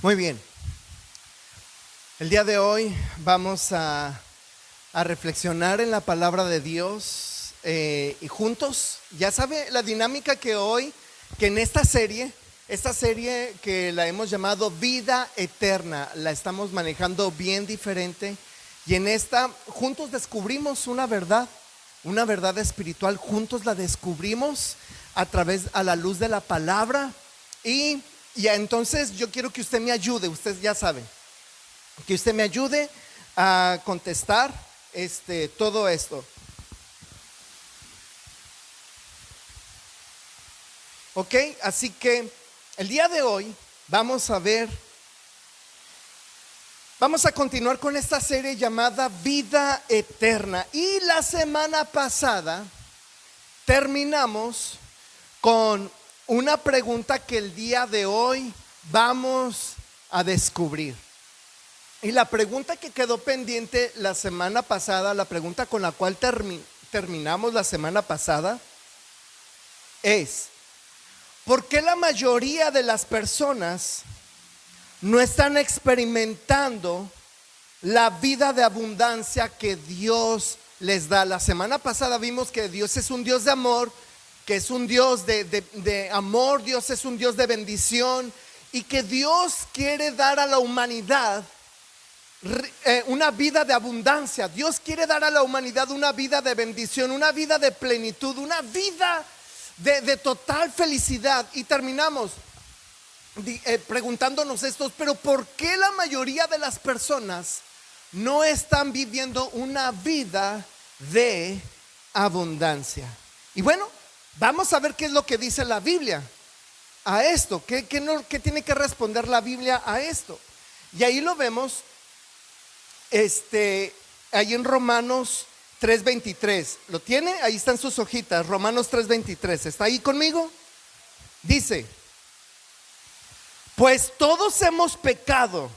Muy bien. El día de hoy vamos a reflexionar en la palabra de Dios y juntos, ya sabe la dinámica que en esta serie que la hemos llamado Vida Eterna, la estamos manejando bien diferente y en esta juntos descubrimos una verdad espiritual, juntos la descubrimos a la luz de la palabra y entonces yo quiero que usted me ayude, usted ya sabe, que usted me ayude a contestar todo esto. Ok, así que el día de hoy vamos a continuar con esta serie llamada Vida Eterna. Y la semana pasada terminamos con una pregunta que el día de hoy vamos a descubrir. Y la pregunta que quedó pendiente la semana pasada, la pregunta con la cual terminamos la semana pasada es: ¿por qué la mayoría de las personas no están experimentando la vida de abundancia que Dios les da? La semana pasada vimos que Dios es un Dios de amor, que es un Dios de amor, Dios es un Dios de bendición y que Dios quiere dar a la humanidad una vida de abundancia. Dios quiere dar a la humanidad una vida de bendición, una vida de plenitud, una vida de total felicidad. Y terminamos preguntándonos pero ¿por qué la mayoría de las personas no están viviendo una vida de abundancia? Y bueno, vamos a ver qué es lo que dice la Biblia a esto, qué tiene que responder la Biblia a esto. Y ahí lo vemos ahí en Romanos 3:23. ¿Lo tiene? Ahí están sus hojitas. Romanos 3:23. ¿Está ahí conmigo? Dice: pues todos hemos pecado,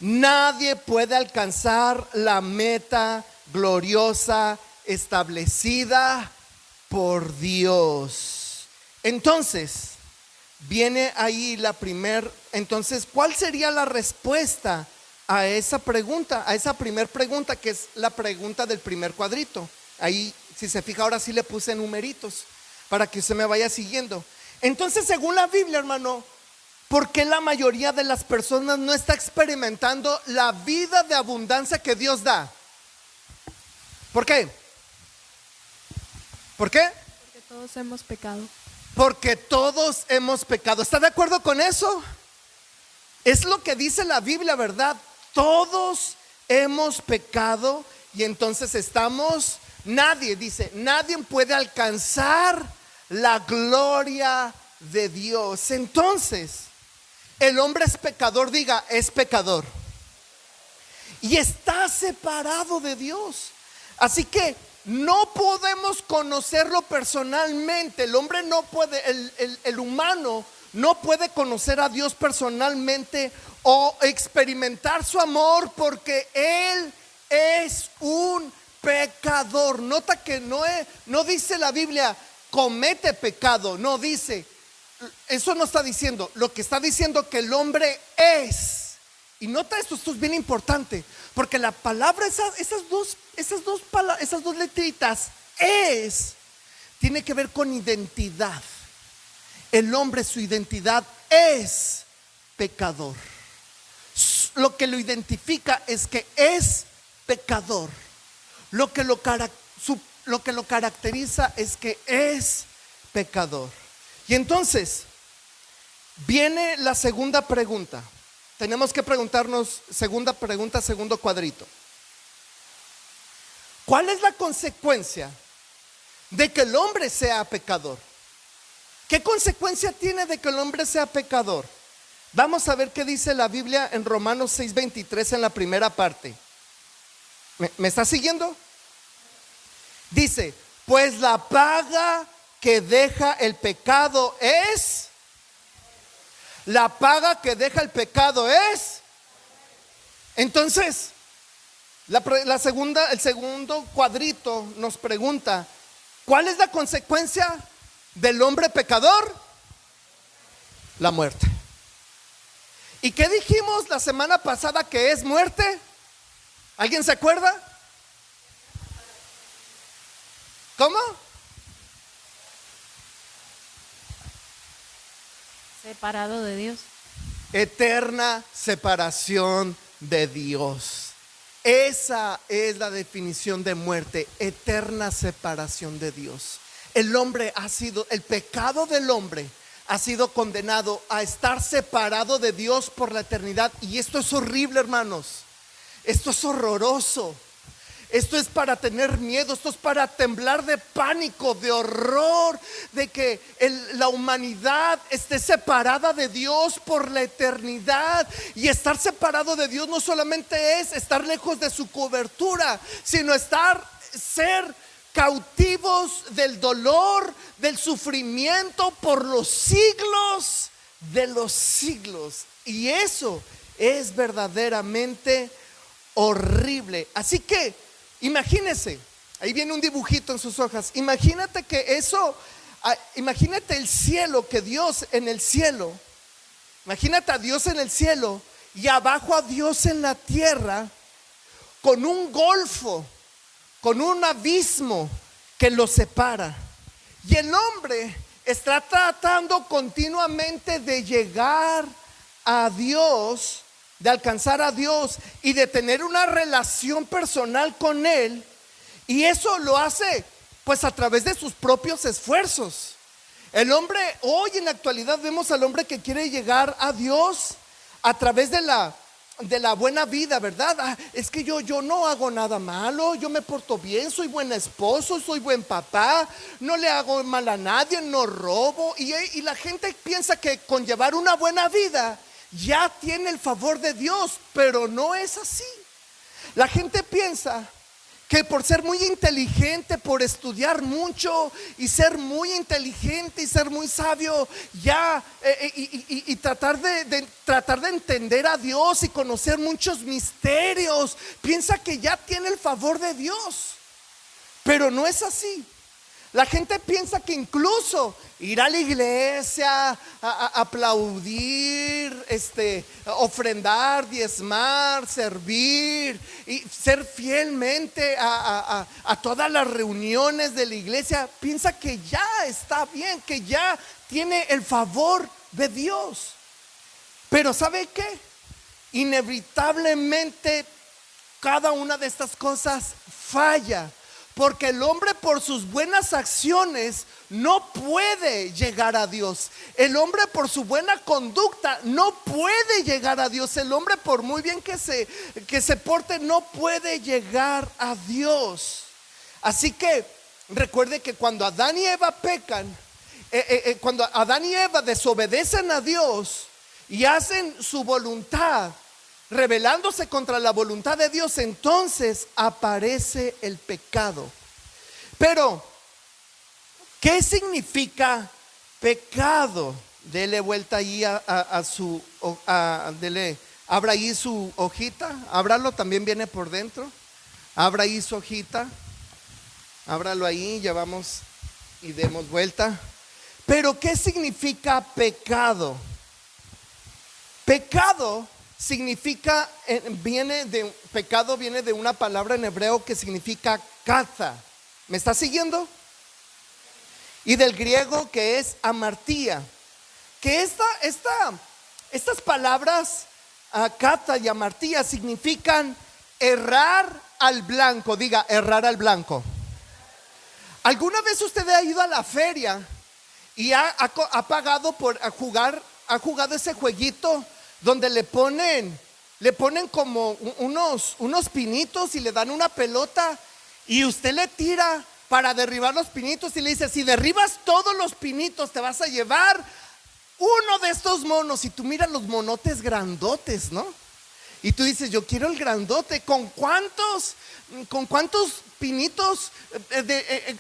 nadie puede alcanzar la meta gloriosa establecida por Dios. Entonces viene ahí entonces, ¿cuál sería la respuesta a esa pregunta, a esa primer pregunta, que es la pregunta del primer cuadrito? Ahí, si se fija, ahora sí le puse numeritos para que usted me vaya siguiendo. Entonces, según la Biblia, hermano, ¿por qué la mayoría de las personas no está experimentando la vida de abundancia que Dios da? ¿Por qué? ¿Por qué? Porque todos hemos pecado. Porque todos hemos pecado. ¿Está de acuerdo con eso? Es lo que dice la Biblia, ¿verdad? Todos hemos pecado y entonces nadie puede alcanzar la gloria de Dios. Entonces, el hombre es pecador, diga, es pecador. Y está separado de Dios. Así que no podemos conocerlo personalmente. El hombre no puede, el humano no puede conocer a Dios personalmente o experimentar su amor porque Él es un pecador. Nota que no dice la Biblia comete pecado, no dice, eso no está diciendo. Lo que está diciendo que el hombre es. Y nota esto es bien importante, porque la palabra, esas dos letritas, es, tiene que ver con identidad. El hombre, su identidad es pecador. Lo que lo identifica es que es pecador. Lo que lo caracteriza es que es pecador. Y entonces viene la segunda pregunta. Tenemos que preguntarnos, segunda pregunta, segundo cuadrito: ¿cuál es la consecuencia de que el hombre sea pecador? ¿Qué consecuencia tiene de que el hombre sea pecador? Vamos a ver qué dice la Biblia en Romanos 6:23 en la primera parte. ¿Me está siguiendo? Dice: pues la paga que deja el pecado es. La paga que deja el pecado es. Entonces, el segundo cuadrito nos pregunta: ¿cuál es la consecuencia del hombre pecador? La muerte. ¿Y qué dijimos la semana pasada que es muerte? ¿Alguien se acuerda? ¿Cómo? Separado de Dios. Eterna separación de Dios. Esa es la definición de muerte, eterna separación de Dios. El pecado del hombre ha sido condenado a estar separado de Dios por la eternidad. Y esto es horrible, hermanos. Esto es horroroso. Esto es para tener miedo, esto es para temblar de pánico, de horror, de que la humanidad esté separada de Dios por la eternidad. Y estar separado de Dios no solamente es estar lejos de su cobertura, sino ser cautivos del dolor, del sufrimiento por los siglos de los siglos. Y eso es verdaderamente horrible. Así que imagínese, ahí viene un dibujito en sus hojas. Imagínate imagínate el cielo, que Dios en el cielo, imagínate a Dios en el cielo y abajo a Dios en la tierra, con un golfo, con un abismo que los separa. Y el hombre está tratando continuamente de llegar a Dios, de alcanzar a Dios y de tener una relación personal con Él. Y eso lo hace pues a través de sus propios esfuerzos. El hombre, hoy en la actualidad vemos al hombre que quiere llegar a Dios a través de la buena vida, ¿verdad? Es que yo no hago nada malo, yo me porto bien, soy buen esposo, soy buen papá, no le hago mal a nadie, no robo. Y la gente piensa que con llevar una buena vida ya tiene el favor de Dios, pero no es así. La gente piensa que por ser muy inteligente, por estudiar mucho y ser muy inteligente y ser muy sabio, ya y tratar de entender a Dios y conocer muchos misterios, piensa que ya tiene el favor de Dios, pero no es así. La gente piensa que incluso ir a la iglesia, aplaudir, ofrendar, diezmar, servir y ser fielmente a todas las reuniones de la iglesia, piensa que ya está bien, que ya tiene el favor de Dios. Pero ¿sabe qué? Inevitablemente cada una de estas cosas falla. Porque el hombre por sus buenas acciones no puede llegar a Dios. El hombre por su buena conducta no puede llegar a Dios. El hombre por muy bien que se porte no puede llegar a Dios. Así que recuerde que cuando Adán y Eva pecan, cuando Adán y Eva desobedecen a Dios y hacen su voluntad, rebelándose contra la voluntad de Dios, entonces aparece el pecado. Pero ¿qué significa pecado? Dele vuelta ahí abra ahí su hojita, ábralo, también viene por dentro. Abra ahí su hojita, ábralo ahí, ya vamos y demos vuelta. Pero ¿qué significa pecado? Pecado significa, pecado viene de una palabra en hebreo que significa caza. ¿Me está siguiendo? Y del griego que es amartía. Que estas palabras, caza y amartía, significan errar al blanco. Diga, errar al blanco. ¿Alguna vez usted ha ido a la feria y ha pagado por jugar, ha jugado ese jueguito donde le ponen como unos pinitos y le dan una pelota y usted le tira para derribar los pinitos y le dice: si derribas todos los pinitos te vas a llevar uno de estos monos? Y tú miras los monotes grandotes, ¿no? Y tú dices: yo quiero el grandote. ¿Con cuántos pinitos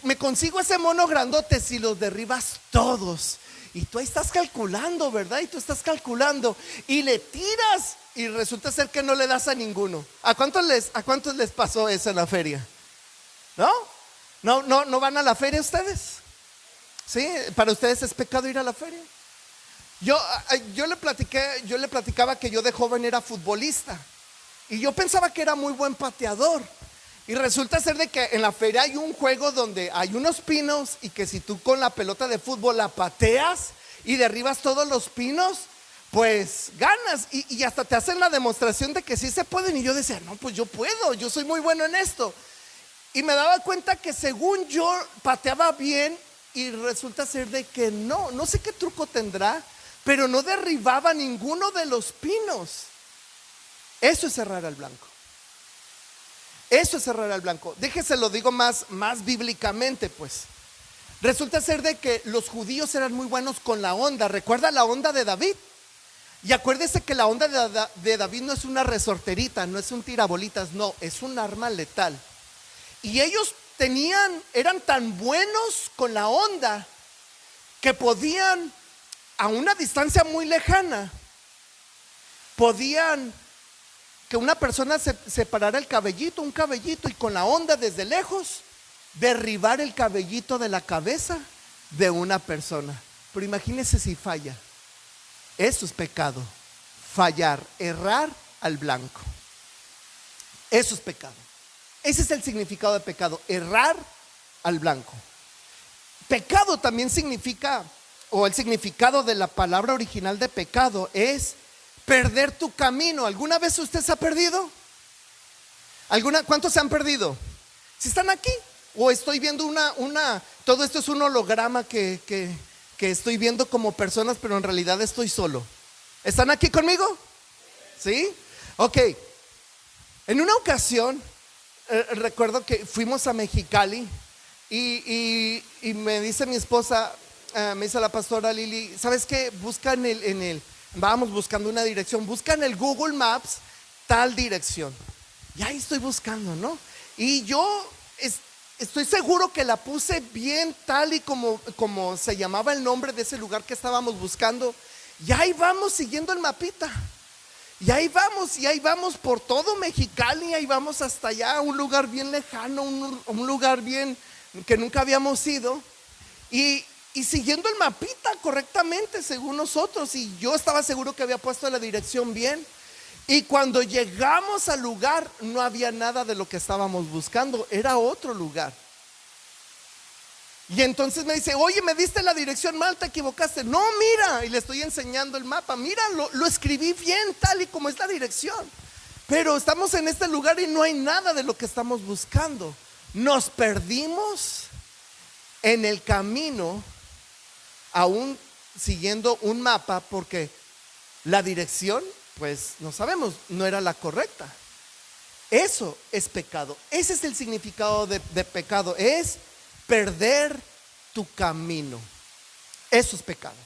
me consigo ese mono grandote? Si los derribas todos. Y tú ahí estás calculando, ¿verdad? Y tú estás calculando y le tiras y resulta ser que no le das a ninguno. ¿A cuántos les pasó eso en la feria? ¿No van a la feria ustedes? ¿Sí? ¿Para ustedes es pecado ir a la feria? Yo le platicaba que yo de joven era futbolista y yo pensaba que era muy buen pateador. Y resulta ser de que en la feria hay un juego donde hay unos pinos y que si tú con la pelota de fútbol la pateas y derribas todos los pinos, pues ganas y hasta te hacen la demostración de que sí se pueden. Y yo decía, no, pues yo puedo, yo soy muy bueno en esto. Y me daba cuenta que según yo pateaba bien y resulta ser de que no sé qué truco tendrá, pero no derribaba ninguno de los pinos. Eso es errar al blanco. Eso es errar al blanco. Déjese lo digo más bíblicamente, pues. Resulta ser de que los judíos eran muy buenos con la onda. ¿Recuerda la onda de David? Y acuérdese que la onda de David no es una resorterita, no es un tirabolitas, no, es un arma letal. Y ellos eran tan buenos con la onda que podían, a una distancia muy lejana, podían que una persona se parara un cabellito, y con la onda desde lejos derribar el cabellito de la cabeza de una persona. Pero imagínese si falla. Eso es pecado. Fallar, errar al blanco. Eso es pecado. Ese es el significado de pecado, errar al blanco. Pecado también significa, o el significado de la palabra original de pecado es perder tu camino. ¿Alguna vez usted se ha perdido? ¿Cuántos se han perdido? ¿Si están aquí? O estoy viendo todo esto es un holograma que estoy viendo como personas, pero en realidad estoy solo. ¿Están aquí conmigo? ¿Sí? Ok. En una ocasión, recuerdo que fuimos a Mexicali y me dice mi esposa, me dice la pastora Lili, ¿sabes qué? Busca vamos buscando una dirección, busca en el Google Maps tal dirección. Y ahí estoy buscando, ¿no? Y yo estoy seguro que la puse bien tal y como se llamaba el nombre de ese lugar que estábamos buscando. Y ahí vamos siguiendo el mapita. Y ahí vamos por todo Mexicali, ahí vamos hasta allá, un lugar bien lejano, un lugar bien que nunca habíamos ido. Y siguiendo el mapita correctamente según nosotros, y yo estaba seguro que había puesto la dirección bien. Y cuando llegamos al lugar no había nada de lo que estábamos buscando, era otro lugar. Y entonces me dice, oye, me diste la dirección mal, te equivocaste. No, mira, y le estoy enseñando el mapa, mira, lo escribí bien tal y como es la dirección, pero estamos en este lugar y no hay nada de lo que estamos buscando. Nos perdimos en el camino, aún siguiendo un mapa, porque la dirección, pues no sabemos, no era la correcta. Eso es pecado. Ese es el significado de pecado, es perder tu camino. Eso es pecado.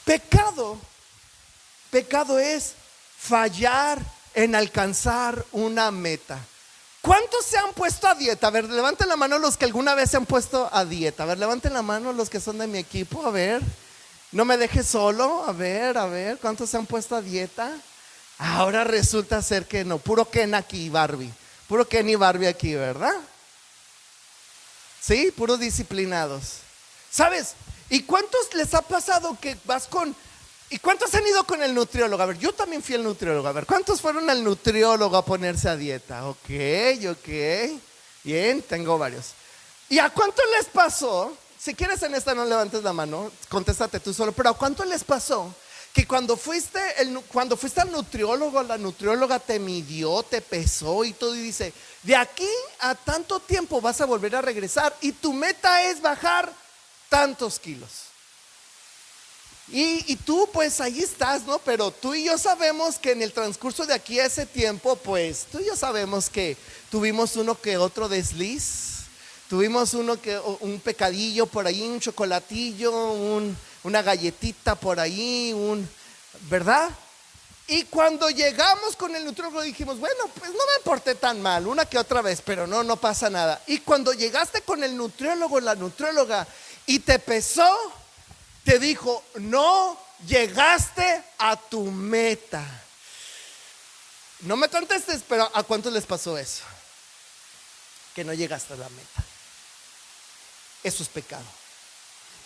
Pecado es fallar en alcanzar una meta. ¿Cuántos se han puesto a dieta? A ver, levanten la mano los que alguna vez se han puesto a dieta. A ver, levanten la mano los que son de mi equipo. A ver, no me dejes solo. A ver, ¿cuántos se han puesto a dieta? Ahora resulta ser que no. Puro Ken aquí, Barbie. Puro Ken y Barbie aquí, ¿verdad? Sí, puros disciplinados. ¿Sabes? ¿Y cuántos les ha pasado que vas ¿y cuántos han ido con el nutriólogo? A ver, yo también fui al nutriólogo. A ver, ¿cuántos fueron al nutriólogo a ponerse a dieta? Ok. Bien, tengo varios. ¿Y a cuánto les pasó? Si quieres en esta no levantes la mano, contéstate tú solo. Pero ¿a cuánto les pasó que cuando fuiste al nutriólogo, la nutrióloga te midió, te pesó y todo, y dice, de aquí a tanto tiempo vas a volver a regresar y tu meta es bajar tantos kilos? Y tú pues ahí estás, ¿no? Pero tú y yo sabemos que en el transcurso de aquí a ese tiempo, pues tú y yo sabemos que tuvimos uno que otro desliz, tuvimos un pecadillo por ahí, un chocolatillo, una galletita por ahí, ¿verdad? Y cuando llegamos con el nutriólogo dijimos, bueno, pues no me porté tan mal, una que otra vez, pero no pasa nada. Y cuando llegaste con el nutriólogo, la nutrióloga, y te pesó, te dijo, no llegaste a tu meta. No me contestes, pero ¿a cuántos les pasó eso? Que no llegaste a la meta. Eso es pecado.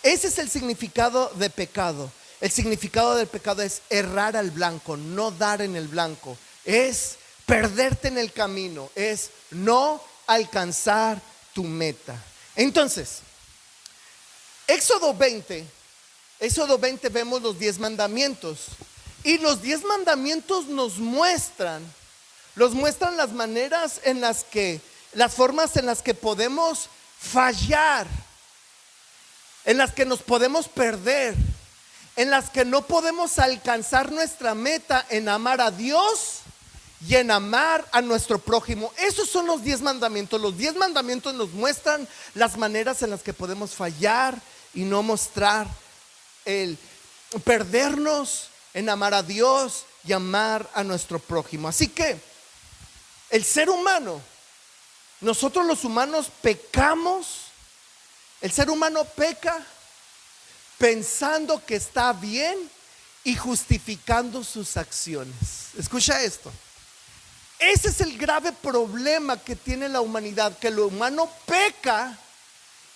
Ese es el significado de pecado. El significado del pecado es errar al blanco, no dar en el blanco, es perderte en el camino, es no alcanzar tu meta. Entonces, Éxodo 20 vemos los 10 mandamientos. Y los 10 mandamientos nos muestran las maneras en las que, las formas en las que podemos fallar, en las que nos podemos perder, en las que no podemos alcanzar nuestra meta en amar a Dios y en amar a nuestro prójimo. Esos son los 10 mandamientos. Los 10 mandamientos nos muestran las maneras en las que podemos fallar y no mostrar el perdernos en amar a Dios y amar a nuestro prójimo. Así que el ser humano, nosotros los humanos pecamos. El ser humano peca pensando que está bien y justificando sus acciones. Escucha esto. Ese es el grave problema que tiene la humanidad, que el humano peca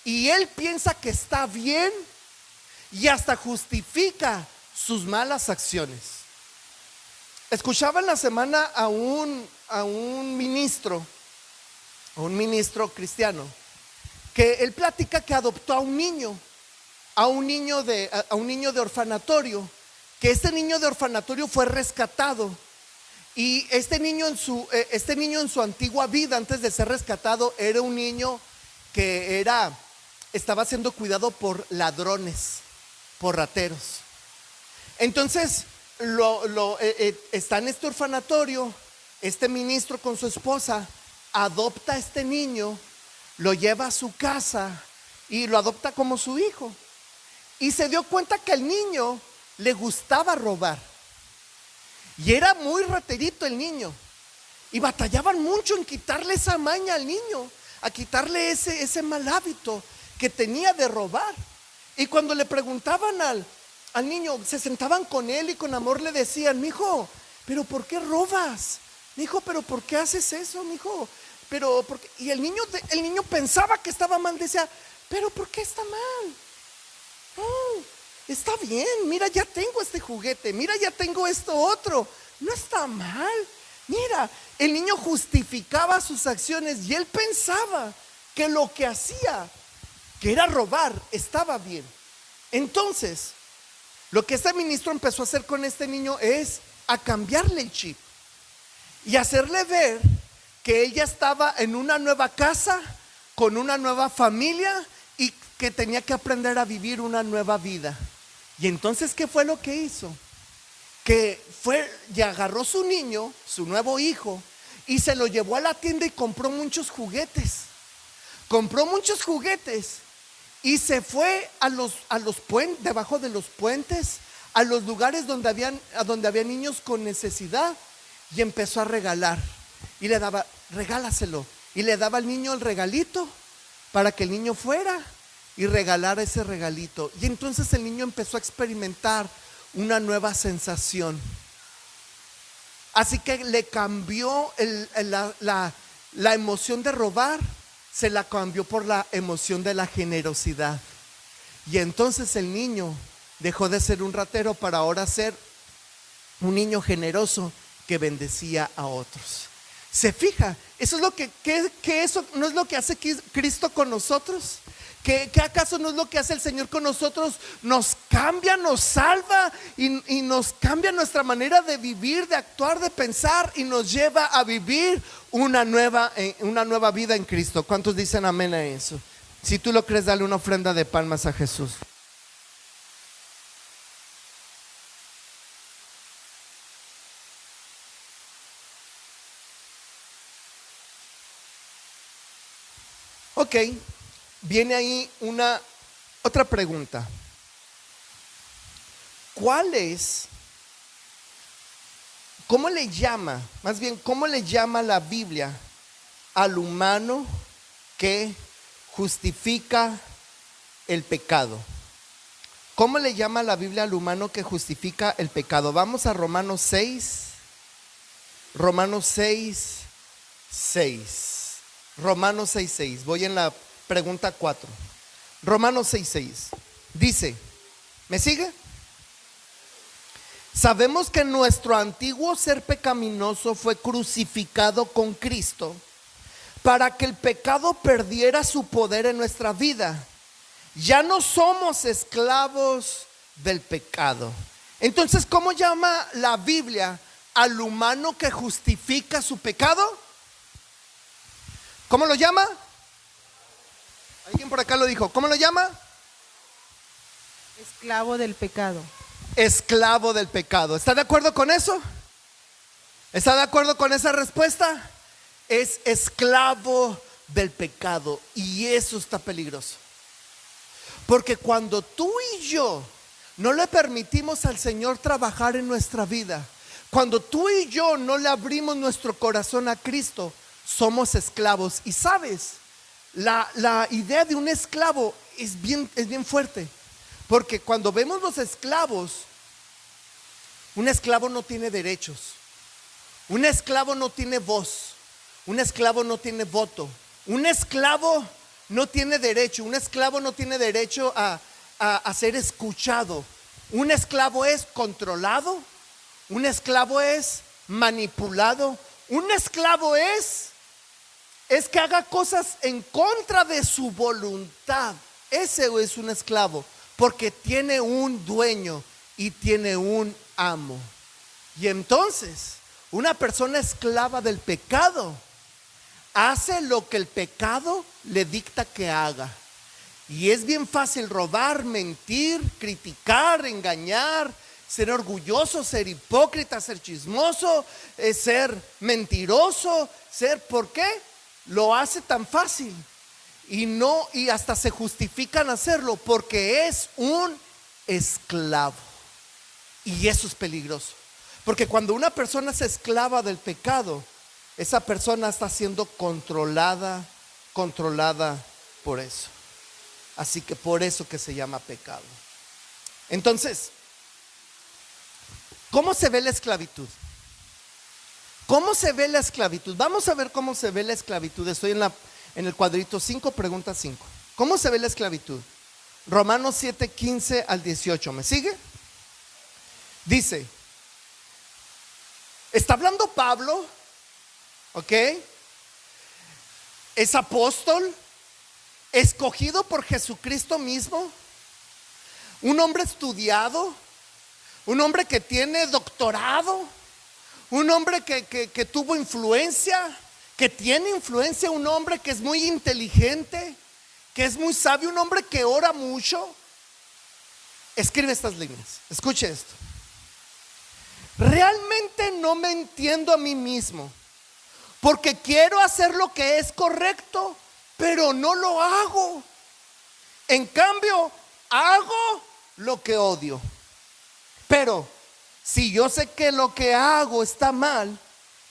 y él piensa que está bien y hasta justifica sus malas acciones. Escuchaba en la semana a un ministro cristiano, que él platica que adoptó a un niño de orfanatorio, que este niño de orfanatorio fue rescatado. Y este niño en su antigua vida, antes de ser rescatado, era un niño que estaba siendo cuidado por ladrones, por rateros. Entonces está en este orfanatorio. Este ministro con su esposa adopta a este niño, lo lleva a su casa y lo adopta como su hijo. Y se dio cuenta que al niño le gustaba robar. Y era muy raterito el niño. Y batallaban mucho en quitarle esa maña al niño, a quitarle ese mal hábito que tenía de robar. Y cuando le preguntaban al niño, se sentaban con él y con amor le decían: mijo, ¿pero por qué robas? Mijo, ¿pero por qué haces eso, mijo? Pero ¿por qué? Y el niño pensaba que estaba mal, decía: ¿pero por qué está mal? No, está bien, mira, ya tengo este juguete, mira, ya tengo esto otro, no está mal. Mira, el niño justificaba sus acciones y él pensaba que lo que hacía, que era robar, estaba bien. Entonces, lo que este ministro empezó a hacer con este niño es a cambiarle el chip y hacerle ver que ella estaba en una nueva casa, con una nueva familia, y que tenía que aprender a vivir una nueva vida. Y entonces, ¿qué fue lo que hizo? Que fue y agarró su niño, su nuevo hijo, y se lo llevó a la tienda y compró muchos juguetes. Y se fue a los puentes, debajo de los puentes, a los lugares donde había niños con necesidad, y empezó a regalar. Y le daba: regálaselo. Y le daba al niño el regalito para que el niño fuera y regalara ese regalito. Y entonces el niño empezó a experimentar una nueva sensación. Así que le cambió la emoción de robar, se la cambió por la emoción de la generosidad. Y entonces el niño dejó de ser un ratero para ahora ser un niño generoso que bendecía a otros. ¿Se fija? Eso es lo que eso no es lo que hace Cristo con nosotros. ¿Qué acaso no es lo que hace el Señor con nosotros? Nos cambia, nos salva y nos cambia nuestra manera de vivir, de actuar, de pensar, y nos lleva a vivir una nueva vida en Cristo. ¿Cuántos dicen amén a eso? Si tú lo crees, dale una ofrenda de palmas a Jesús. Ok, viene ahí otra pregunta. ¿Cómo le llama la Biblia al humano que justifica el pecado? ¿Cómo le llama la Biblia al humano que justifica el pecado? Vamos a Romanos 6, 6. Voy en la pregunta 4. Romanos 6. Dice, ¿me sigue? Sabemos que nuestro antiguo ser pecaminoso fue crucificado con Cristo para que el pecado perdiera su poder en nuestra vida. Ya no somos esclavos del pecado. Entonces, ¿cómo llama la Biblia al humano que justifica su pecado? ¿Cómo lo llama? Alguien por acá lo dijo. ¿Cómo lo llama? Esclavo del pecado. Esclavo del pecado. ¿Está de acuerdo con eso? ¿Está de acuerdo con esa respuesta? Es esclavo del pecado. Y eso está peligroso. Porque cuando tú y yo no le permitimos al Señor trabajar en nuestra vida, cuando tú y yo no le abrimos nuestro corazón a Cristo, somos esclavos. Y sabes, la idea de un esclavo es bien fuerte. Porque cuando vemos los esclavos, un esclavo no tiene derechos, un esclavo no tiene voz, un esclavo no tiene voto, un esclavo no tiene derecho, un esclavo no tiene derecho a ser escuchado. Un esclavo es controlado, un esclavo es manipulado, un esclavo es que haga cosas en contra de su voluntad. Ese es un esclavo, porque tiene un dueño y tiene un amo. Y entonces, una persona esclava del pecado hace lo que el pecado le dicta que haga. Y es bien fácil robar, mentir, criticar, engañar, ser orgulloso, ser hipócrita, ser chismoso, ser mentiroso, ¿por qué? Lo hace tan fácil. Y hasta se justifican hacerlo porque es un esclavo. Y eso es peligroso. Porque cuando una persona es esclava del pecado, esa persona está siendo controlada por eso. Así que por eso que se llama pecado. Entonces, ¿cómo se ve la esclavitud? ¿Cómo se ve la esclavitud? Vamos a ver cómo se ve la esclavitud. Estoy en el cuadrito 5, pregunta 5. ¿Cómo se ve la esclavitud? Romanos 7, 15 al 18. ¿Me sigue? Dice, está hablando Pablo, ¿ok? Es apóstol, escogido por Jesucristo mismo, un hombre estudiado, un hombre que tiene doctorado, un hombre que tuvo influencia, que tiene influencia, un hombre que es muy inteligente, que es muy sabio, un hombre que ora mucho. Escribe estas líneas, escuche esto. Realmente no me entiendo a mí mismo, porque quiero hacer lo que es correcto, pero no lo hago. En cambio, hago lo que odio. Pero si yo sé que lo que hago está mal,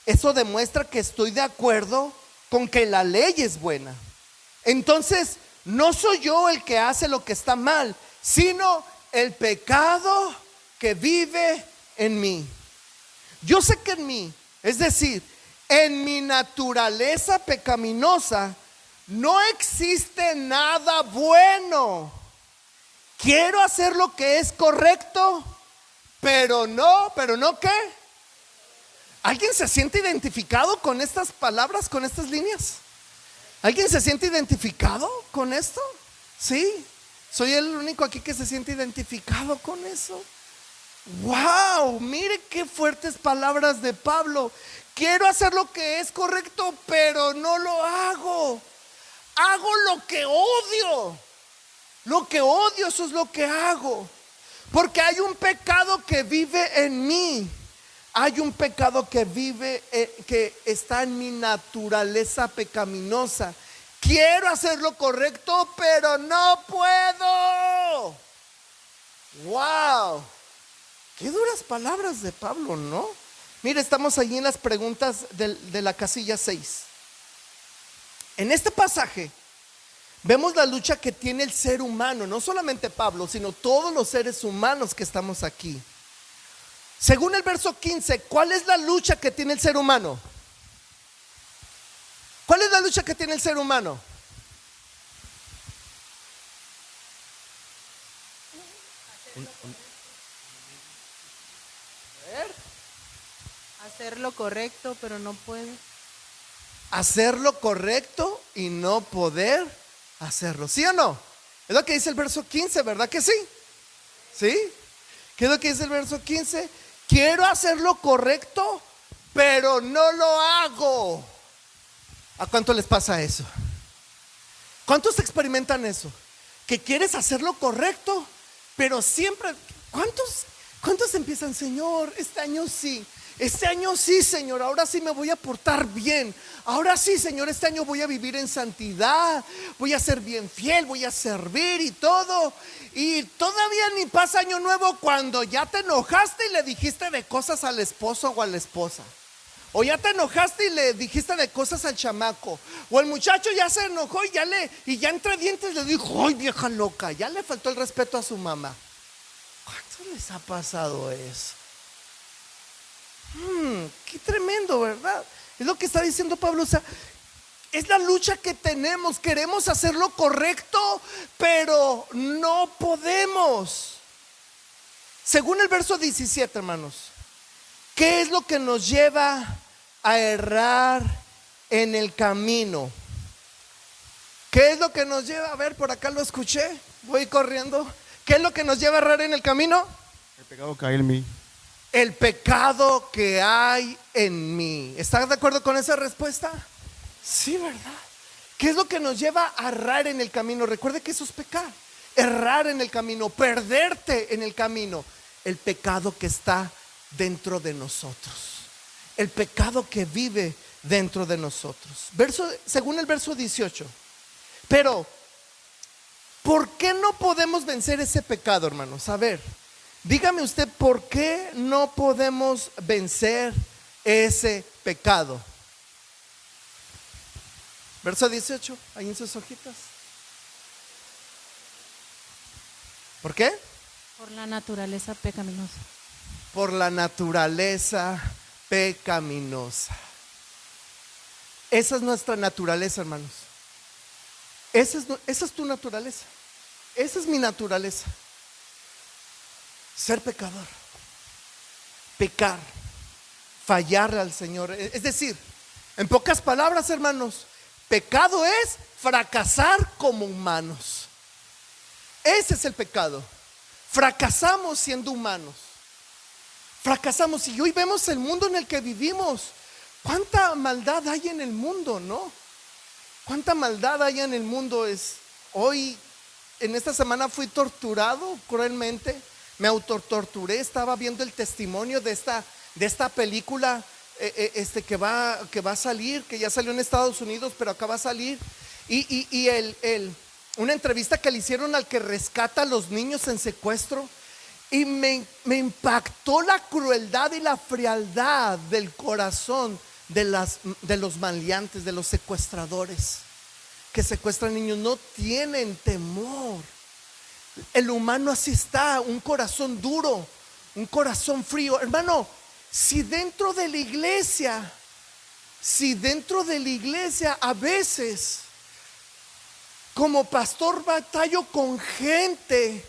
eso demuestra que estoy de acuerdo con que la ley es buena. Entonces, no soy yo el que hace lo que está mal, sino el pecado que vive en mí. Yo sé que en mí, es decir, en mi naturaleza pecaminosa, no existe nada bueno. Quiero hacer lo que es correcto, pero no ¿qué? ¿Alguien se siente identificado con estas palabras, con estas líneas? ¿Alguien se siente identificado con esto? Sí, soy el único aquí que se siente identificado con eso. Wow, mire qué fuertes palabras de Pablo. Quiero hacer lo que es correcto, pero no lo hago. Hago lo que odio. Lo que odio, eso es lo que hago. Porque hay un pecado que vive en mí. Hay un pecado que vive, que está en mi naturaleza pecaminosa. Quiero hacer lo correcto, pero no puedo. Wow, qué duras palabras de Pablo, ¿no? Mire, estamos allí en las preguntas de la casilla 6. En este pasaje vemos la lucha que tiene el ser humano, no solamente Pablo, sino todos los seres humanos que estamos aquí. Según el verso 15, ¿cuál es la lucha que tiene el ser humano? ¿Cuál es la lucha que tiene el ser humano? Hacer lo correcto, pero no puedo. Hacer lo correcto y no poder hacerlo. ¿Sí o no? Es lo que dice el verso 15, ¿verdad que sí? ¿Sí? ¿Qué es lo que dice el verso 15? Quiero hacer lo correcto, pero no lo hago. ¿A cuánto les pasa eso? ¿Cuántos experimentan eso? Que quieres hacer lo correcto, pero siempre, ¿cuántos empiezan? Señor, este año sí, Señor, ahora sí me voy a portar bien. Ahora sí, Señor, este año voy a vivir en santidad, voy a ser bien fiel, voy a servir y todo. Y todavía ni pasa año nuevo cuando ya te enojaste y le dijiste de cosas al esposo o a la esposa. O ya te enojaste y le dijiste de cosas al chamaco. O el muchacho ya se enojó y ya entre dientes le dijo: ¡ay, vieja loca! Ya le faltó el respeto a su mamá. ¿Cuánto les ha pasado eso? Qué tremendo, ¿verdad? Es lo que está diciendo Pablo. O sea, es la lucha que tenemos. Queremos hacer lo correcto, pero no podemos. Según el verso 17, hermanos, ¿qué es lo que nos lleva a errar en el camino? ¿Qué es lo que nos lleva? A ver, por acá lo escuché, voy corriendo. ¿Qué es lo que nos lleva a errar en el camino? El pecado que hay en mí. El pecado que hay en mí. ¿Estás de acuerdo con esa respuesta? Sí, ¿verdad? ¿Qué es lo que nos lleva a errar en el camino? Recuerde que eso es pecar. Errar en el camino, perderte en el camino. El pecado que está dentro de nosotros. El pecado que vive dentro de nosotros. Según el verso 18. Pero, ¿por qué no podemos vencer ese pecado, hermanos? A ver, dígame usted, ¿por qué no podemos vencer ese pecado? Verso 18, ahí en sus hojitas. ¿Por qué? Por la naturaleza pecaminosa. Por la naturaleza pecaminosa. Esa es nuestra naturaleza, hermanos. Esa es tu naturaleza. Esa es mi naturaleza. Ser pecador, pecar, fallarle al Señor. Es decir, en pocas palabras, hermanos, pecado es fracasar como humanos. Ese es el pecado. Fracasamos siendo humanos. Fracasamos. Y hoy vemos el mundo en el que vivimos. ¿Cuánta maldad hay en el mundo, no? ¿Cuánta maldad hay en el mundo? Hoy, en esta semana fui torturado cruelmente. Me autotorturé. Estaba viendo el testimonio de esta película que va a salir, que ya salió en Estados Unidos, pero acá va a salir. Y una entrevista que le hicieron al que rescata a los niños en secuestro. Y me impactó la crueldad y la frialdad del corazón de los maleantes, de los secuestradores que secuestran niños. No tienen temor. El humano así está, un corazón duro, un corazón frío. Hermano, si dentro de la iglesia a veces como pastor batallo con gente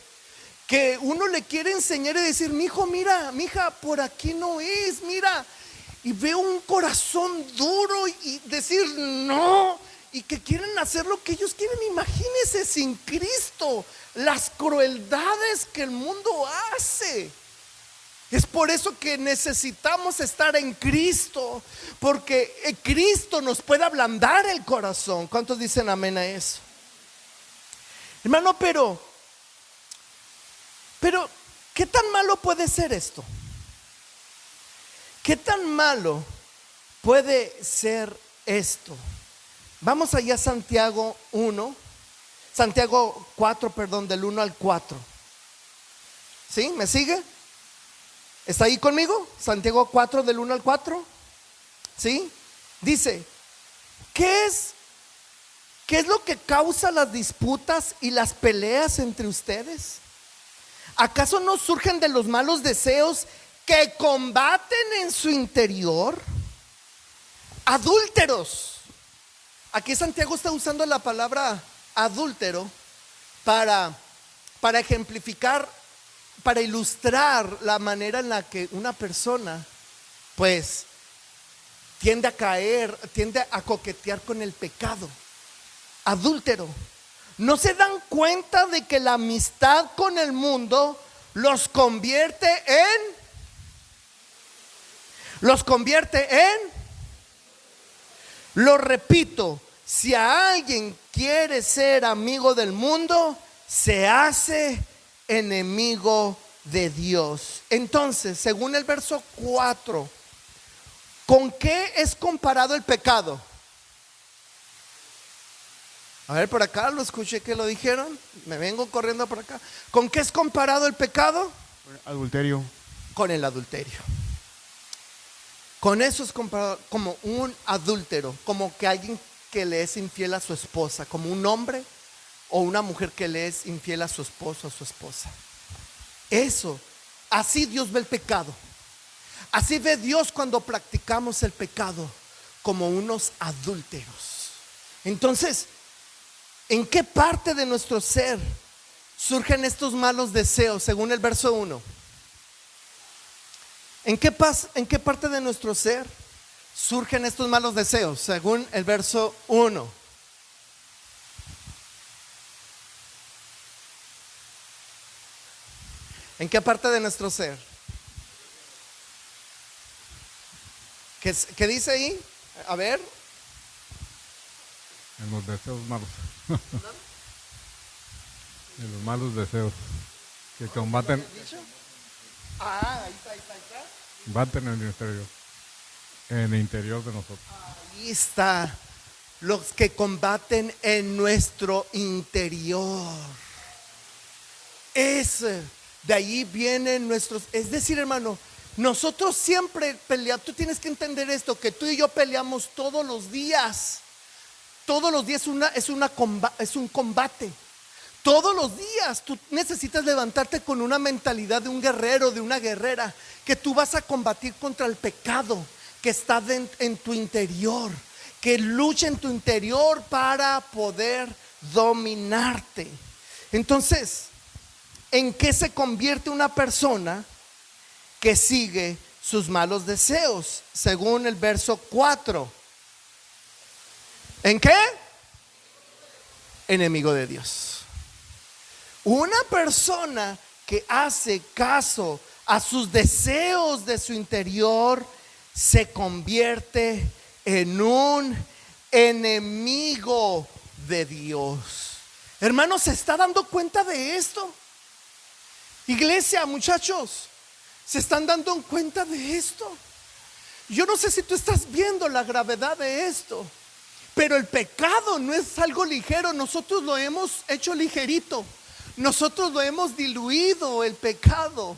que uno le quiere enseñar y decir: mi hijo, mira, mi hija, por aquí no es, mira. Y veo un corazón duro y decir no, y que quieren hacer lo que ellos quieren. Imagínense sin Cristo las crueldades que el mundo hace. Es por eso que necesitamos estar en Cristo, porque Cristo nos puede ablandar el corazón. ¿Cuántos dicen amén a eso? Hermano, pero ¿qué tan malo puede ser esto? ¿Qué tan malo puede ser esto? Vamos allá a Santiago 4, del 1 al 4. ¿Sí? ¿Me sigue? ¿Está ahí conmigo? Santiago 4, del 1 al 4. ¿Sí? Dice: ¿qué es lo que causa las disputas y las peleas entre ustedes? ¿Acaso no surgen de los malos deseos que combaten en su interior? Adúlteros. Aquí Santiago está usando la palabra adúltero para ejemplificar, para ilustrar la manera en la que una persona pues tiende a caer, tiende a coquetear con el pecado. Adúltero. No se dan cuenta de que la amistad con el mundo los convierte en lo repito, si alguien quiere ser amigo del mundo, se hace enemigo de Dios. Entonces, según el verso 4, ¿con qué es comparado el pecado? A ver, por acá lo escuché que lo dijeron. Me vengo corriendo por acá. ¿Con qué es comparado el pecado? Adulterio. Con el adulterio. Con eso es comparado como un adúltero, como que alguien que le es infiel a su esposa, como un hombre o una mujer que le es infiel a su esposo o a su esposa. Eso, así Dios ve el pecado. Así ve Dios cuando practicamos el pecado, como unos adúlteros. Entonces, ¿en qué parte de nuestro ser surgen estos malos deseos, según el verso 1? ¿En qué parte de nuestro ser surgen estos malos deseos, según el verso 1? ¿En qué parte de nuestro ser? ¿Qué dice ahí? A ver. En los deseos malos. En los malos deseos que combaten. Ahí está. Combaten en el interior de nosotros. Ahí está. Los que combaten en nuestro interior. De ahí vienen nuestros. Es decir, hermano, nosotros siempre peleamos. Tú tienes que entender esto, que tú y yo peleamos todos los días. Todos los días es un combate. Todos los días tú necesitas levantarte con una mentalidad de un guerrero, de una guerrera, que tú vas a combatir contra el pecado que está en tu interior, que lucha en tu interior para poder dominarte. Entonces, ¿en qué se convierte una persona que sigue sus malos deseos? Según el verso 4. ¿En qué? Enemigo de Dios. Una persona que hace caso a sus deseos de su interior se convierte en un enemigo de Dios. Hermanos, ¿se está dando cuenta de esto? Iglesia, muchachos, ¿se están dando cuenta de esto? Yo no sé si tú estás viendo la gravedad de esto, pero el pecado no es algo ligero. Nosotros lo hemos hecho ligerito. Nosotros lo hemos diluido, el pecado.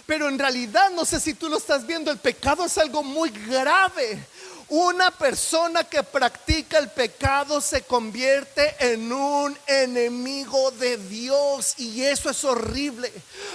Pero en realidad, no sé si tú lo estás viendo, el pecado es algo muy grave. Una persona que practica el pecado se convierte en un enemigo de Dios. Y eso es horrible,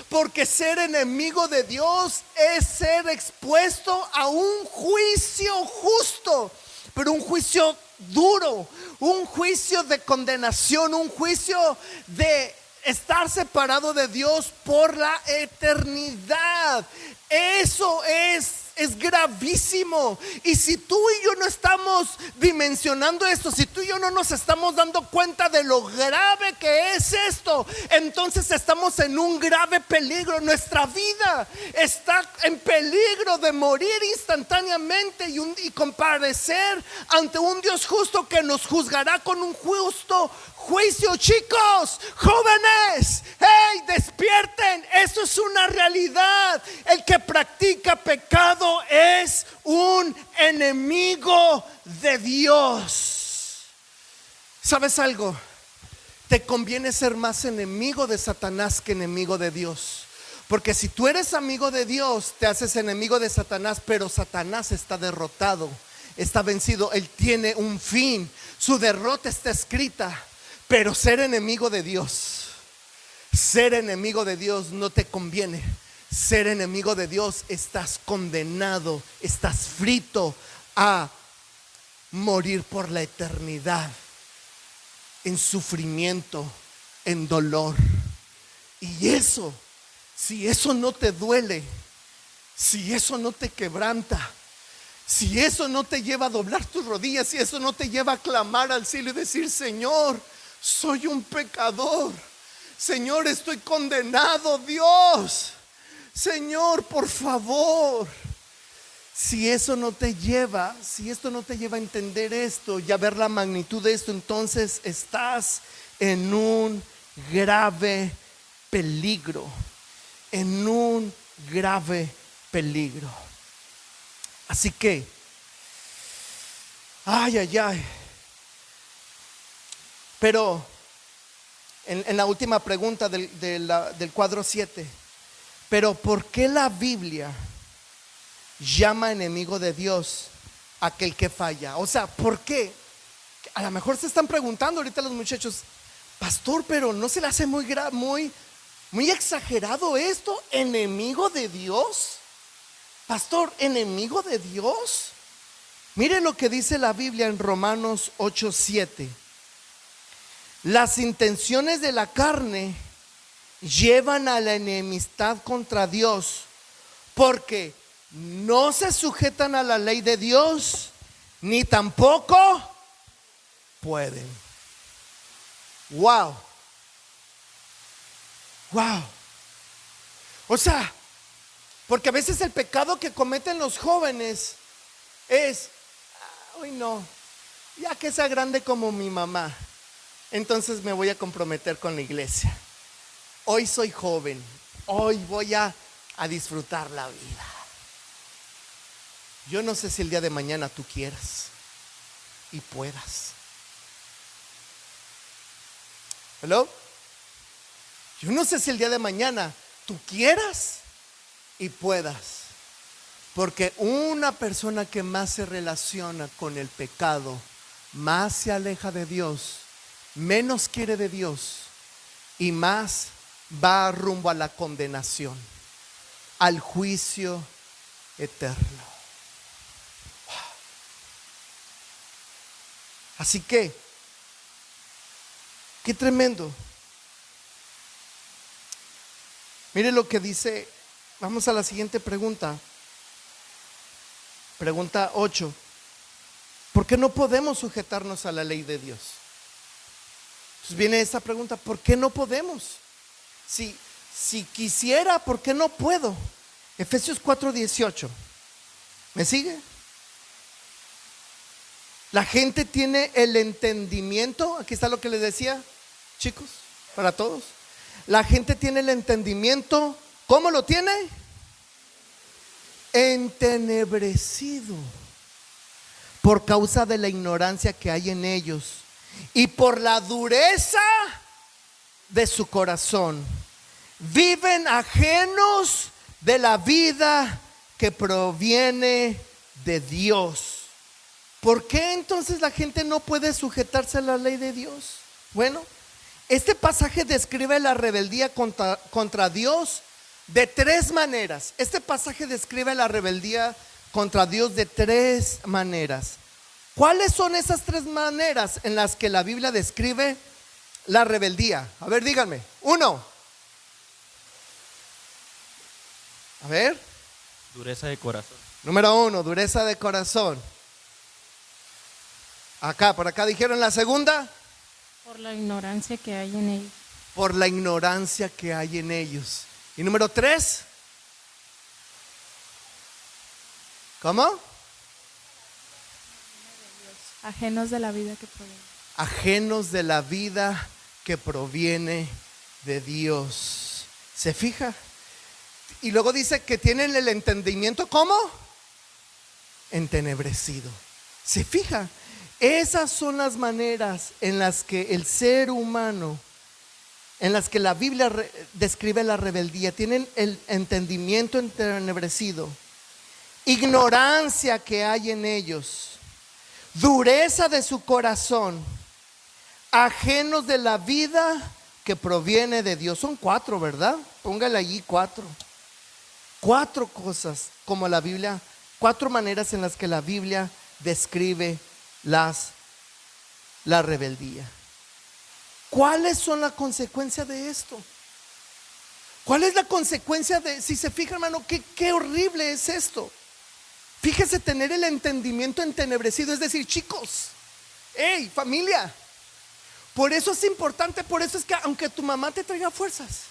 porque ser enemigo de Dios es ser expuesto a un juicio justo, pero un juicio duro, un juicio de condenación, un juicio de estar separado de Dios por la eternidad. Eso es gravísimo. Y si tú y yo no estamos dimensionando esto, si tú y yo no nos estamos dando cuenta de lo grave que es esto, entonces estamos en un grave peligro. Nuestra vida está en peligro de morir instantáneamente y comparecer ante un Dios justo que nos juzgará con un justo juicio. Chicos, jóvenes, hey, despierten. Eso es una realidad. El que practica pecado es un enemigo de Dios. ¿Sabes algo? Te conviene ser más enemigo de Satanás que enemigo de Dios, porque si tú eres amigo de Dios, te haces enemigo de Satanás. Pero Satanás está derrotado, está vencido, él tiene un fin, su derrota está escrita. Pero ser enemigo de Dios no te conviene. Ser enemigo de Dios, estás condenado, estás frito a morir por la eternidad en sufrimiento, en dolor. Y eso, si eso no te duele, si eso no te quebranta, si eso no te lleva a doblar tus rodillas, si eso no te lleva a clamar al cielo y decir: Señor, soy un pecador, Señor, estoy condenado, Dios, Señor, por favor. Si eso no te lleva, si esto no te lleva a entender esto y a ver la magnitud de esto, entonces estás en un grave peligro, en un grave peligro. Así que, ay. Pero en la última pregunta del cuadro 7, pero ¿por qué la Biblia llama enemigo de Dios aquel que falla? O sea, ¿por qué? A lo mejor se están preguntando ahorita los muchachos: pastor, pero ¿no se le hace muy exagerado esto? ¿Enemigo de Dios? Pastor, ¿enemigo de Dios? Mire lo que dice la Biblia en Romanos 8:7. Las intenciones de la carne llevan a la enemistad contra Dios, porque no se sujetan a la ley de Dios, ni tampoco pueden. Wow. O sea, porque a veces el pecado que cometen los jóvenes es: uy, no, ya que sea grande como mi mamá, entonces me voy a comprometer con la iglesia. Hoy soy joven, hoy voy a disfrutar la vida. Yo no sé si el día de mañana tú quieras y puedas. ¿Hello? Yo no sé si el día de mañana tú quieras y puedas. Porque una persona que más se relaciona con el pecado, más se aleja de Dios, menos quiere de Dios y más va rumbo a la condenación, al juicio eterno. Así que, qué tremendo. Mire lo que dice. Vamos a la siguiente pregunta. Pregunta 8. ¿Por qué no podemos sujetarnos a la ley de Dios? Entonces viene esta pregunta: ¿por qué no podemos? Si quisiera, ¿por qué no puedo? Efesios 4:18. ¿Me sigue? La gente tiene el entendimiento. Aquí está lo que les decía, chicos, para todos. La gente tiene el entendimiento. ¿Cómo lo tiene? Entenebrecido, por causa de la ignorancia que hay en ellos y por la dureza de su corazón. Viven ajenos de la vida que proviene de Dios. ¿Por qué entonces la gente no puede sujetarse a la ley de Dios? Bueno, este pasaje describe la rebeldía contra Dios de tres maneras. Este pasaje describe la rebeldía contra Dios de tres maneras. ¿Cuáles son esas tres maneras en las que la Biblia describe la rebeldía? A ver, díganme. 1. A ver. Dureza de corazón. Número 1, dureza de corazón. Por acá dijeron la segunda. Por la ignorancia que hay en ellos. Por la ignorancia que hay en ellos. Y número 3. ¿Cómo? Ajenos de la vida que proviene. Ajenos de la vida que proviene de Dios. ¿Se fija? Y luego dice que tienen el entendimiento, ¿cómo? Entenebrecido. ¿Se fija? Esas son las maneras en las que el ser humano, en las que la Biblia describe la rebeldía. Tienen el entendimiento entenebrecido, ignorancia que hay en ellos, dureza de su corazón, ajenos de la vida que proviene de Dios. Son 4, ¿verdad? Póngale allí 4. 4 cosas como la Biblia, 4 maneras en las que la Biblia describe la rebeldía. ¿Cuáles son las consecuencias de esto? ¿Cuál es la consecuencia de, si se fija, hermano, qué horrible es esto? Fíjese, tener el entendimiento entenebrecido, es decir, chicos, hey, familia, por eso es importante, por eso es que aunque tu mamá te traiga fuerzas,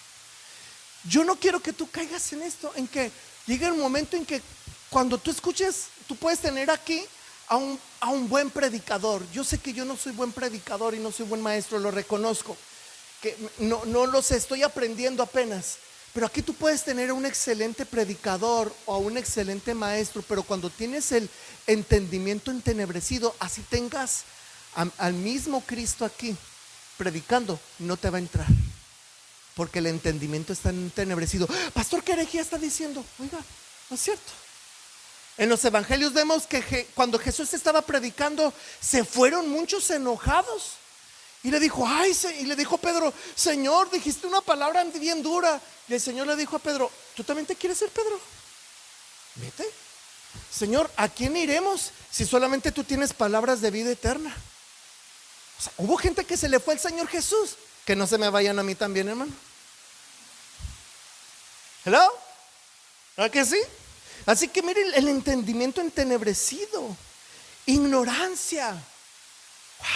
yo no quiero que tú caigas en esto, en que llegue el momento en que cuando tú escuches, tú puedes tener aquí a un buen predicador. Yo sé que yo no soy buen predicador y no soy buen maestro, lo reconozco, que no lo sé, estoy aprendiendo apenas. Pero aquí tú puedes tener a un excelente predicador o a un excelente maestro, pero cuando tienes el entendimiento entenebrecido, así tengas al mismo Cristo aquí predicando, no te va a entrar, porque el entendimiento está entenebrecido. Pastor, ¿qué herejía está diciendo? Oiga, no es cierto. En los evangelios vemos que cuando Jesús estaba predicando, se fueron muchos enojados. Y le dijo, y le dijo Pedro, Señor, dijiste una palabra bien dura. Y el Señor le dijo a Pedro, ¿tú también te quieres ser Pedro? Vete. Señor, ¿a quién iremos si solamente tú tienes palabras de vida eterna? O sea, hubo gente que se le fue al Señor Jesús. Que no se me vayan a mí también, hermano. ¿Hello? ¿Verdad que sí? Así que miren, el entendimiento entenebrecido, ignorancia,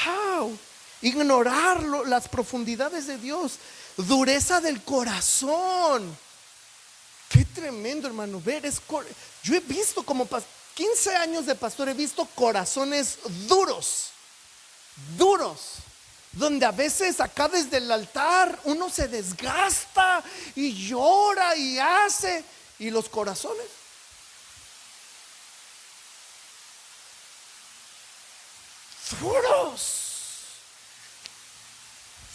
wow, ignorar las profundidades de Dios, dureza del corazón. Qué tremendo, hermano, yo he visto como 15 años de pastor, he visto corazones duros, donde a veces acá desde el altar uno se desgasta y llora y hace, y los corazones duros.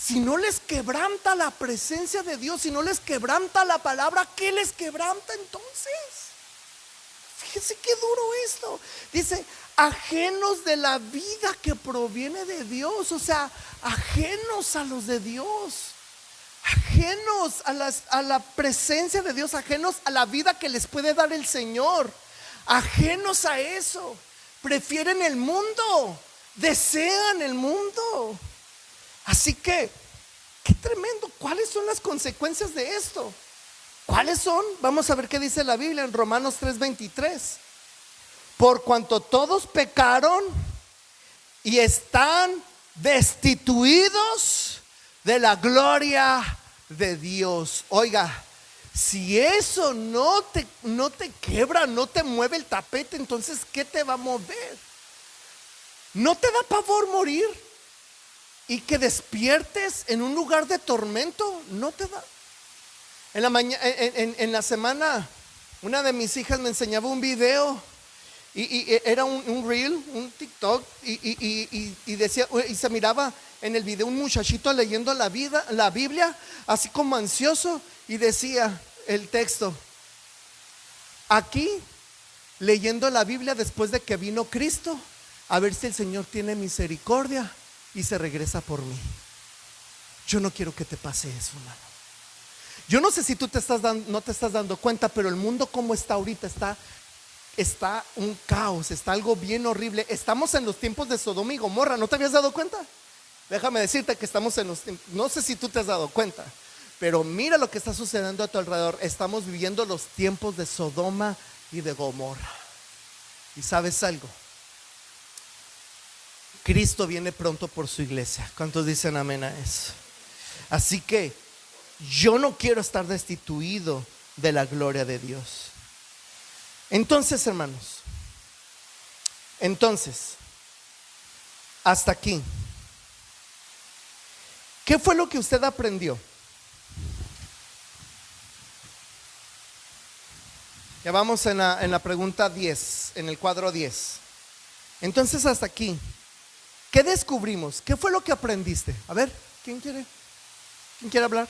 Si no les quebranta la presencia de Dios, si no les quebranta la palabra, ¿qué les quebranta entonces? Fíjense qué duro esto. Dice, ajenos de la vida que proviene de Dios. O sea, ajenos a los de Dios, ajenos a la presencia de Dios, ajenos a la vida que les puede dar el Señor, ajenos a eso. Prefieren el mundo, desean el mundo. Así que, qué tremendo. ¿Cuáles son las consecuencias de esto? ¿Cuáles son? Vamos a ver qué dice la Biblia en Romanos 3:23. Por cuanto todos pecaron y están destituidos de la gloria de Dios. Oiga, si eso no te quebra, no te mueve el tapete, entonces ¿qué te va a mover? ¿No te da pavor morir y que despiertes en un lugar de tormento? No te da. En la semana, una de mis hijas me enseñaba un video y era un reel, un TikTok, y decía, y se miraba en el video un muchachito leyendo la Biblia, así como ansioso, y decía el texto: aquí leyendo la Biblia después de que vino Cristo, a ver si el Señor tiene misericordia y se regresa por mí. Yo no quiero que te pase eso, hermano. Yo no sé si tú no te estás dando cuenta, pero el mundo como está ahorita, está un caos, está algo bien horrible. Estamos en los tiempos de Sodoma y Gomorra. ¿No te habías dado cuenta? Déjame decirte que estamos en los tiempos. No sé si tú te has dado cuenta, pero mira lo que está sucediendo a tu alrededor. Estamos viviendo los tiempos de Sodoma y de Gomorra. ¿Y sabes algo? Cristo viene pronto por su iglesia. ¿Cuántos dicen amén a eso? Así que yo no quiero estar destituido de la gloria de Dios. Entonces, hermanos, hasta aquí, ¿qué fue lo que usted aprendió? Ya vamos en la pregunta 10, en el cuadro 10. Entonces, hasta aquí, ¿qué descubrimos? ¿Qué fue lo que aprendiste? A ver, ¿quién quiere hablar?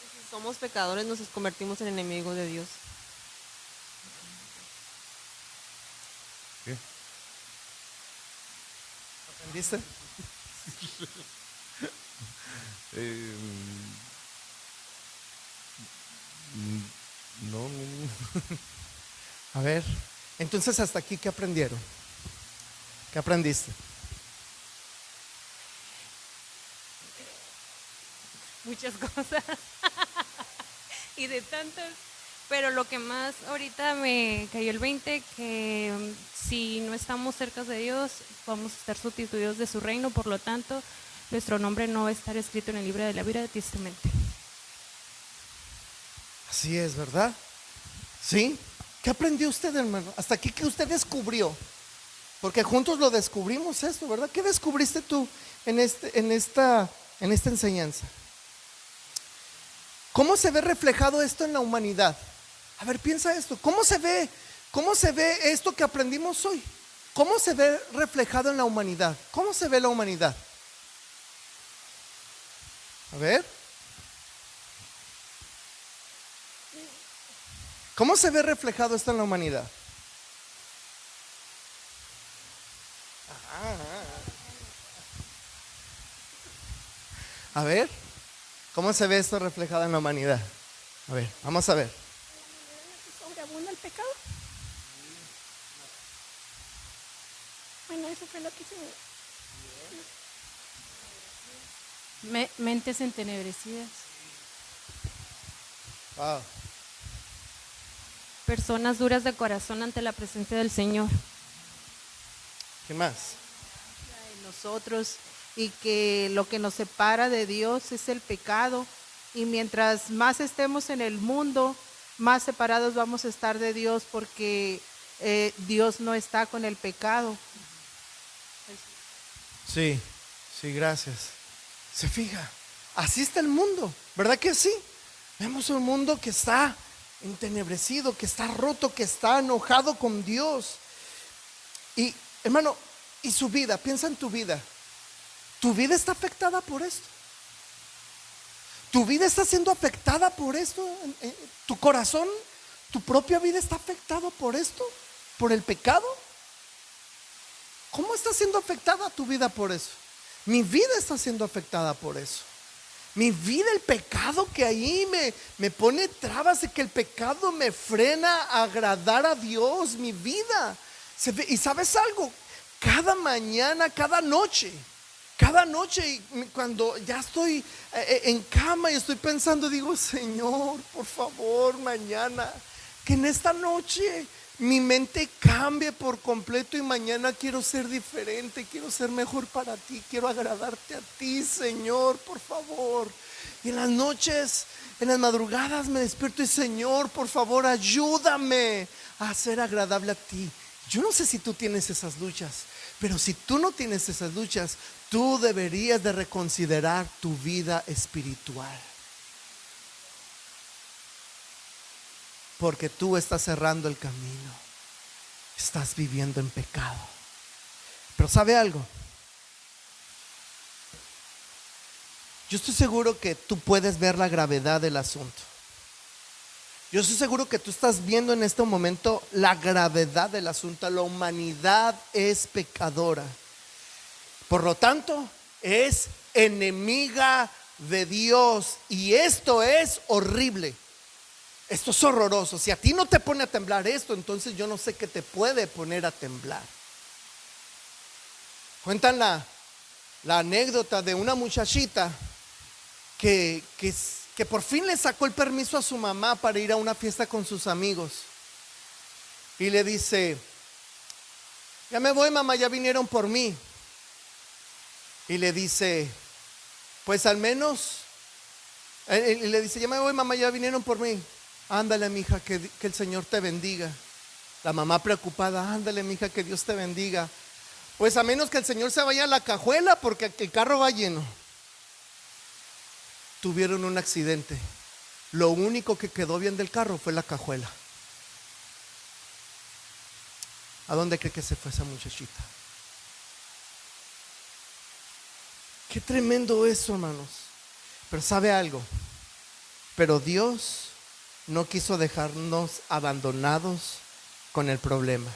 Si somos pecadores, nos convertimos en enemigos de Dios. ¿Qué? ¿Aprendiste? No. A ver, entonces hasta aquí, ¿qué aprendieron? ¿Qué aprendiste? Muchas cosas. Y de tantas Pero lo que más ahorita me cayó el 20, que si no estamos cerca de Dios, vamos a estar sustituidos de su reino, por lo tanto, nuestro nombre no va a estar escrito en el libro de la vida tristemente. Así es, ¿verdad? ¿Sí? ¿Qué aprendió usted, hermano? Hasta aquí, ¿qué usted descubrió? Porque juntos lo descubrimos esto, ¿verdad? ¿Qué descubriste tú en esta enseñanza? ¿Cómo se ve reflejado esto en la humanidad? A ver, piensa esto. ¿Cómo se ve esto que aprendimos hoy? ¿Cómo se ve reflejado en la humanidad? ¿Cómo se ve la humanidad? A ver. ¿Cómo se ve reflejado esto en la humanidad? A ver, ¿cómo se ve esto reflejado en la humanidad? A ver, vamos a ver. ¿Sobreabunda el pecado? Bueno, eso fue lo que se... Mentes entenebrecidas. Wow. Personas duras de corazón ante la presencia del Señor. ¿Qué más? En nosotros, y que lo que nos separa de Dios es el pecado, y mientras más estemos en el mundo, más separados vamos a estar de Dios, porque Dios no está con el pecado. Sí, gracias. Se fija, así está el mundo, ¿verdad que sí? Vemos un mundo que está entenebrecido, que está roto, que está enojado con Dios. Y hermano, y su vida, piensa en tu vida. ¿Tu vida está afectada por esto? ¿Tu vida está siendo afectada por esto? ¿Tu corazón, tu propia vida está afectado por esto? ¿Por el pecado? ¿Cómo está siendo afectada tu vida por eso? Mi vida está siendo afectada por eso. Mi vida, el pecado que ahí me pone trabas, de que el pecado me frena a agradar a Dios, mi vida. Y ¿sabes algo? Cada mañana, cada noche, cuando ya estoy en cama y estoy pensando, digo, Señor, por favor, mañana, que en esta noche mi mente cambie por completo y mañana quiero ser diferente, quiero ser mejor para ti, quiero agradarte a ti, Señor, por favor. Y en las noches, en las madrugadas me despierto y, Señor, por favor, ayúdame a ser agradable a ti. Yo no sé si tú tienes esas luchas, pero si tú no tienes esas luchas, tú deberías de reconsiderar tu vida espiritual. Porque tú estás cerrando el camino. Estás viviendo en pecado. Pero ¿sabe algo? Yo estoy seguro que tú puedes ver la gravedad del asunto. Yo estoy seguro que tú estás viendo en este momento la gravedad del asunto. La humanidad es pecadora. Por lo tanto, es enemiga de Dios. Y esto es horrible. Esto es horroroso. Si a ti no te pone a temblar esto, entonces yo no sé qué te puede poner a temblar. Cuentan la anécdota de una muchachita que por fin le sacó el permiso a su mamá para ir a una fiesta con sus amigos. Y le dice, ya me voy, mamá, ya vinieron por mí. Y le dice, pues al menos, y le dice, ya me voy, mamá, ya vinieron por mí. Ándale, mija, que el Señor te bendiga. La mamá preocupada, ándale, mija, que Dios te bendiga. Pues a menos que el Señor se vaya a la cajuela, porque el carro va lleno. Tuvieron un accidente. Lo único que quedó bien del carro fue la cajuela. ¿A dónde cree que se fue esa muchachita? Qué tremendo eso, hermanos. Pero ¿sabe algo? Pero Dios no quiso dejarnos abandonados con el problema.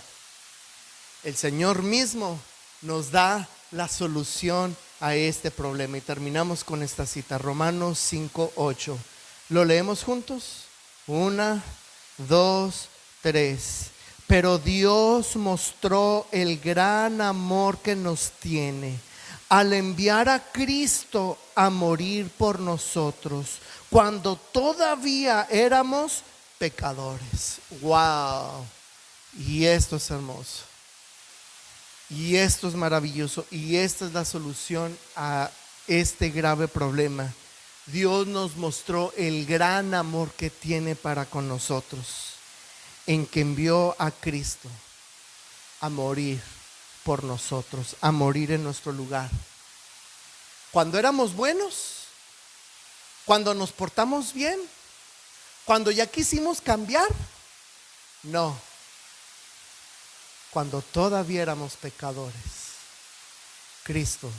El Señor mismo nos da la solución a este problema. Y terminamos con esta cita, Romanos 5:8. ¿Lo leemos juntos? 1, 2, 3. Pero Dios mostró el gran amor que nos tiene al enviar a Cristo a morir por nosotros, cuando todavía éramos pecadores. Wow. Y esto es hermoso. Y esto es maravilloso. Y esta es la solución a este grave problema. Dios nos mostró el gran amor que tiene para con nosotros, en que envió a Cristo a morir por nosotros, a morir en nuestro lugar. Cuando éramos buenos, cuando nos portamos bien, cuando ya quisimos cambiar, no. Cuando todavía éramos pecadores, Cristo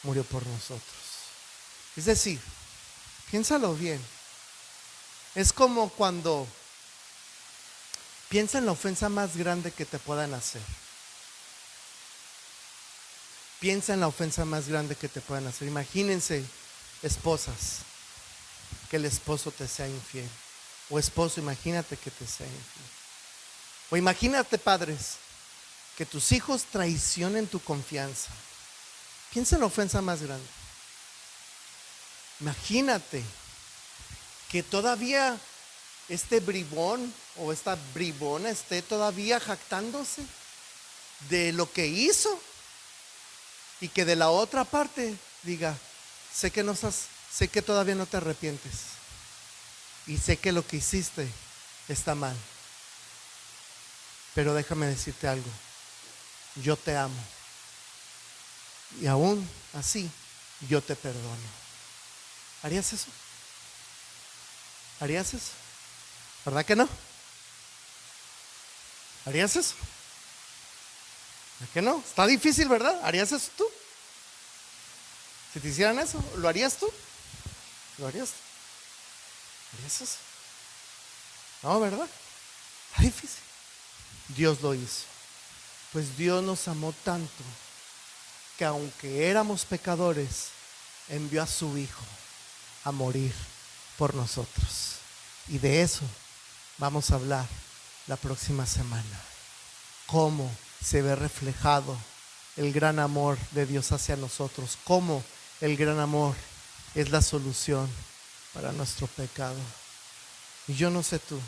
murió por nosotros. Es decir, piénsalo bien. Es como cuando piensa en la ofensa más grande que te puedan hacer. Piensa en la ofensa más grande que te puedan hacer. Imagínense, esposas, que el esposo te sea infiel. O esposo, imagínate que te sea infiel. O imagínate, padres, que tus hijos traicionen tu confianza. Piensa en la ofensa más grande. Imagínate que todavía este bribón o esta bribona esté todavía jactándose de lo que hizo y que de la otra parte diga, sé que todavía no te arrepientes y sé que lo que hiciste está mal, pero déjame decirte algo, yo te amo y aún así yo te perdono. ¿Harías eso? ¿Harías eso? ¿Verdad que no? ¿Harías eso? ¿Verdad que no? Está difícil, ¿verdad? ¿Harías eso tú? Si te hicieran eso, ¿lo harías tú? ¿Lo harías? ¿Harías eso? No, ¿verdad? Está difícil. Dios lo hizo. Pues Dios nos amó tanto que aunque éramos pecadores, envió a su Hijo a morir por nosotros. Y de eso vamos a hablar la próxima semana. Cómo se ve reflejado el gran amor de Dios hacia nosotros. Cómo el gran amor es la solución para nuestro pecado. Y yo no sé tú,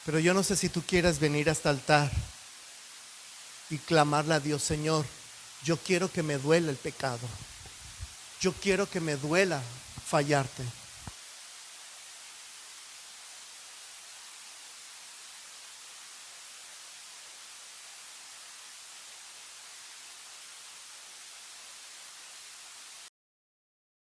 pero yo no sé si tú quieres venir a este altar y clamarle a Dios, Señor, yo quiero que me duela el pecado. Yo quiero que me duela fallarte.